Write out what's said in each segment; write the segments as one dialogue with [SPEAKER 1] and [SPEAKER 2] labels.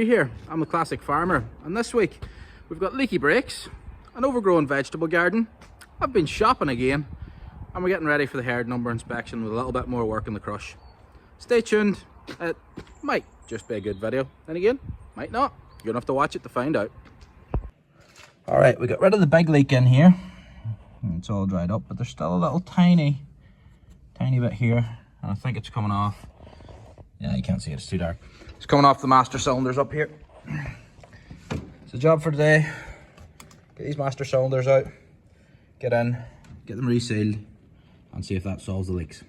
[SPEAKER 1] here. I'm the classic farmer, and this week we've got leaky brakes, an overgrown vegetable garden. I've been shopping again, and we're getting ready for the herd number inspection with a little bit more work in the crush. Stay tuned. It might just be a good video, then again, might not. You're gonna have to watch it to find out. All right, we got rid of the big leak in here. It's all dried up, but there's still a little tiny bit here, and I think it's coming off. Yeah, you can't see it, it's too dark. It's coming off the master cylinders up here. It's a job for today. Get these master cylinders out, get in, get them resealed, and see if that solves the leaks.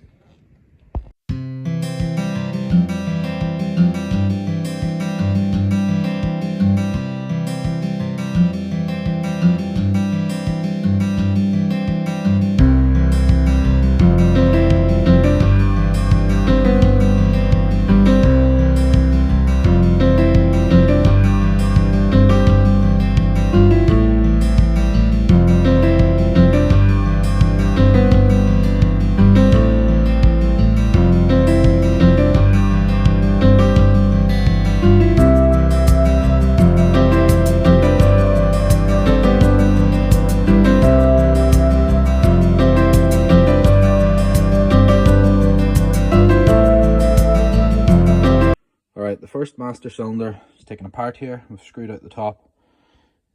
[SPEAKER 1] The first master cylinder is taken apart here. We've screwed out the top,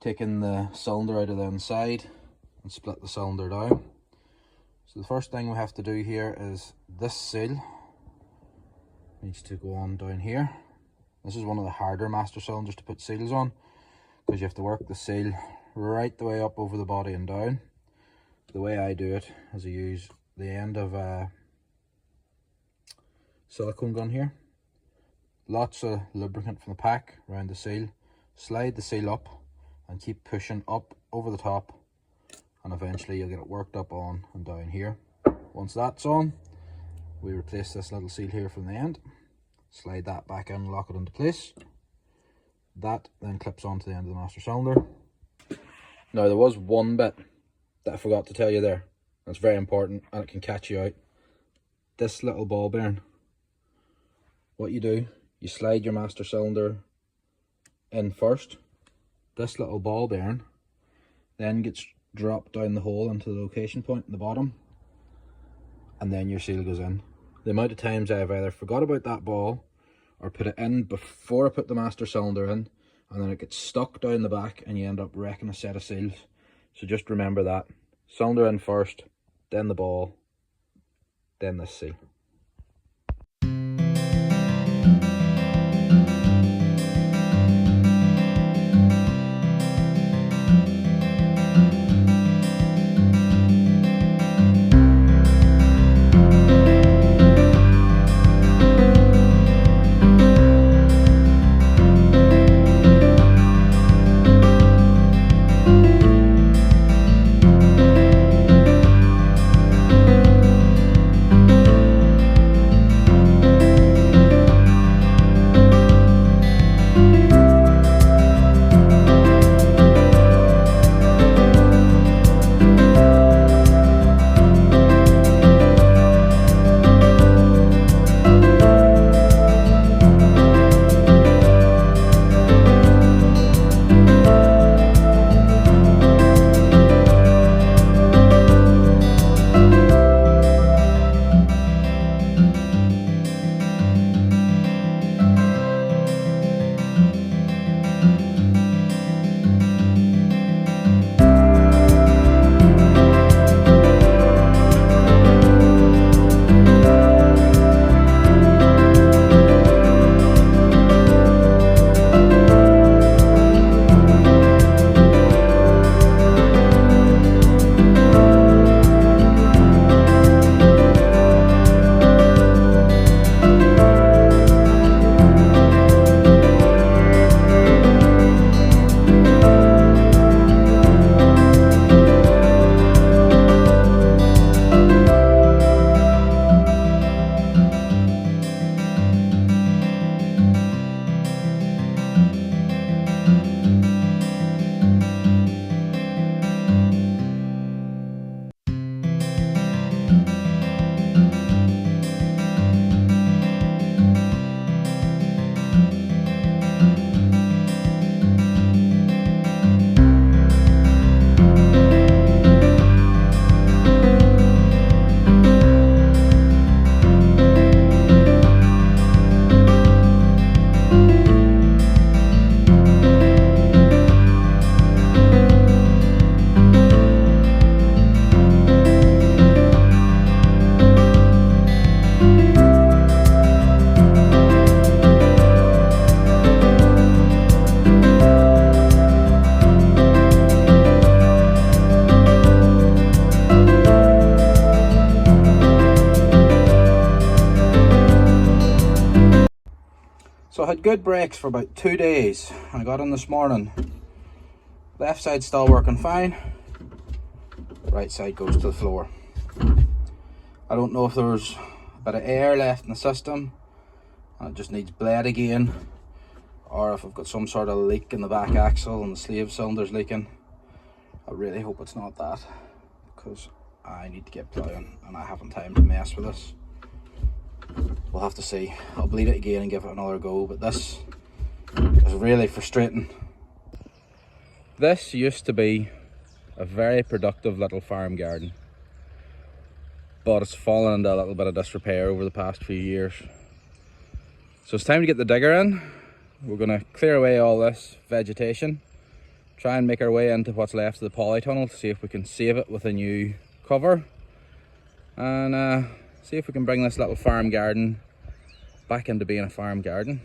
[SPEAKER 1] taken the cylinder out of the inside and split the cylinder down. So the first thing we have to do here is this seal needs to go on down here. This is one of the harder master cylinders to put seals on, because you have to work the seal right the way up over the body and down. The way I do it is I use the end of a silicone gun here. Lots of lubricant from the pack around the seal. Slide the seal up and keep pushing up over the top, and eventually you'll get it worked up on and down here. Once that's on, we replace this little seal here from the end, slide that back in, lock it into place. That then clips onto the end of the master cylinder. Now there was one bit that I forgot to tell you there. That's very important and it can catch you out. This little ball bearing, what you do, you slide your master cylinder in first. This little ball bearing then gets dropped down the hole into the location point in the bottom, and then your seal goes in. The amount of times I've either forgot about that ball or put it in before I put the master cylinder in, and then it gets stuck down the back and you end up wrecking a set of seals. So just remember that. Cylinder in first, then the ball, then this seal. I had good brakes for about 2 days. I got in this morning. Left side still working fine. Right side goes to the floor. I don't know if there's a bit of air left in the system and it just needs bled again, or if I've got some sort of leak in the back axle and the slave cylinder's leaking. I really hope it's not that, because I need to get ploughing and I haven't time to mess with this. We'll have to see. I'll bleed it again and give it another go, but this is really frustrating. This used to be a very productive little farm garden, but it's fallen into a little bit of disrepair over the past few years. So it's time to get the digger in. We're going to clear away all this vegetation, try and make our way into what's left of the polytunnel to see if we can save it with a new cover, and see if we can bring this little farm garden back into being a farm garden.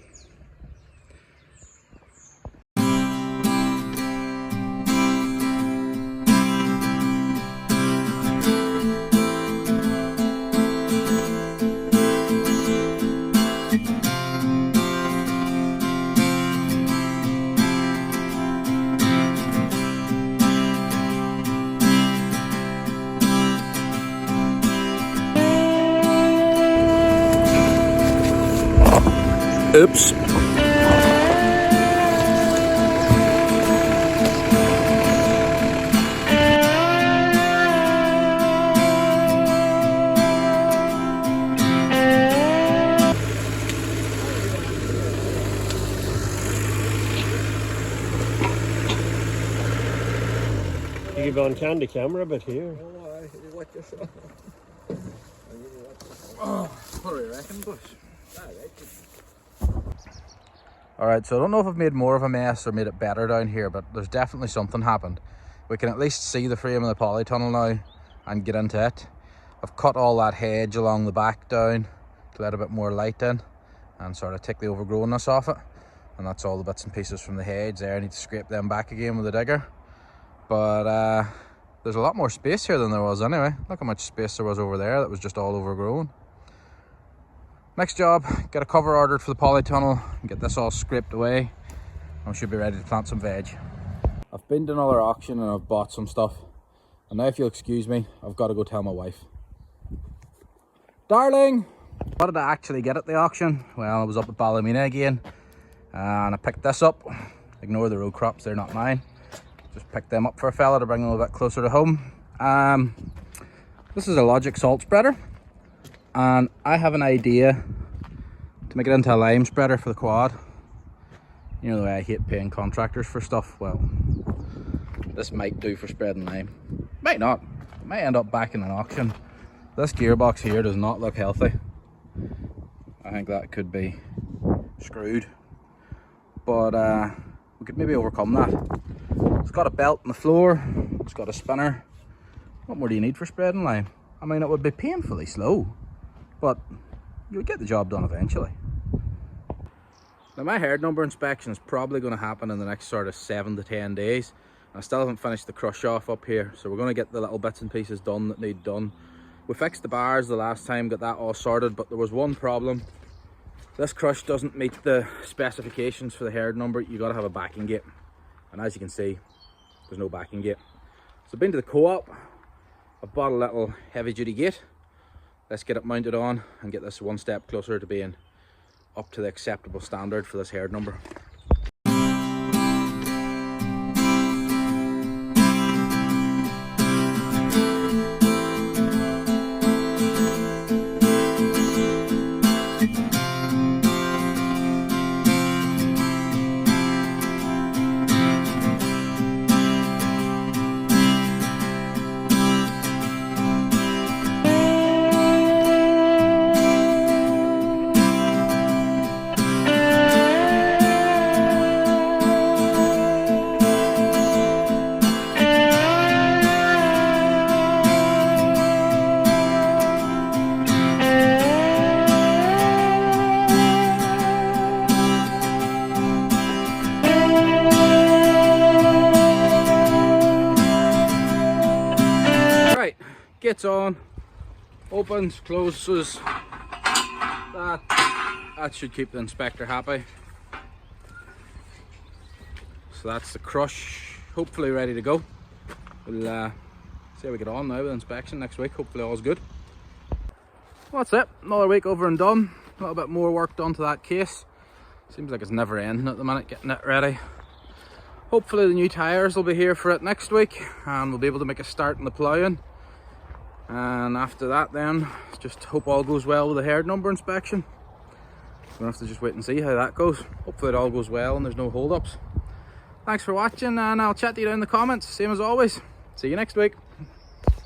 [SPEAKER 1] Oops.
[SPEAKER 2] You can go on candy camera, but here.
[SPEAKER 1] Oh, what do you reckon, Bush? Alright, so I don't know if I've made more of a mess or made it better down here, but there's definitely something happened. We can at least see the frame of the polytunnel now and get into it. I've cut all that hedge along the back down to let a bit more light in and sort of take the overgrownness off it. And that's all the bits and pieces from the hedge there. I need to scrape them back again with the digger. But there's a lot more space here than there was anyway. Look how much space there was over there that was just all overgrown. Next job, get a cover ordered for the polytunnel and get this all scraped away, and we should be ready to plant some veg. I've been to another auction and I've bought some stuff, and now if you'll excuse me, I've got to go tell my wife. Darling! What did I actually get at the auction? Well, I was up at Ballymena again and I picked this up. Ignore the row crops, they're not mine. Just picked them up for a fella to bring them a bit closer to home. This is a Logic salt spreader, and I have an idea to make it into a lime spreader for the quad. You know the way I hate paying contractors for stuff. Well, this might do for spreading lime. Might not. It might end up back in an auction. This gearbox here does not look healthy. I think that could be screwed, but we could maybe overcome that. It's got a belt on the floor, it's got a spinner. What more do you need for spreading lime? I mean, it would be painfully slow, but you would get the job done eventually. Now, my herd number inspection is probably going to happen in the next sort of 7 to 10 days. I still haven't finished the crush off up here, so we're going to get the little bits and pieces done that need done. We fixed the bars the last time, got that all sorted, but there was one problem. This crush doesn't meet the specifications for the herd number. You got to have a backing gate, and as you can see, there's no backing gate. So I've been to the co-op, I've bought a little heavy duty gate. Let's get it mounted on and get this one step closer to being up to the acceptable standard for this herd number. Gates on, opens, closes. That should keep the inspector happy. So that's the crush, hopefully ready to go. We'll see how we get on now with inspection next week. Hopefully all's good. Well, that's it, another week over and done. A little bit more work done to that case. Seems like it's never ending at the minute getting it ready. Hopefully the new tyres will be here for it next week and we'll be able to make a start in the ploughing. And after that then, just hope all goes well with the herd number inspection. We'll have to just wait and see how that goes. Hopefully it all goes well and there's no hold-ups. Thanks for watching, and I'll chat to you down in the comments, same as always. See you next week.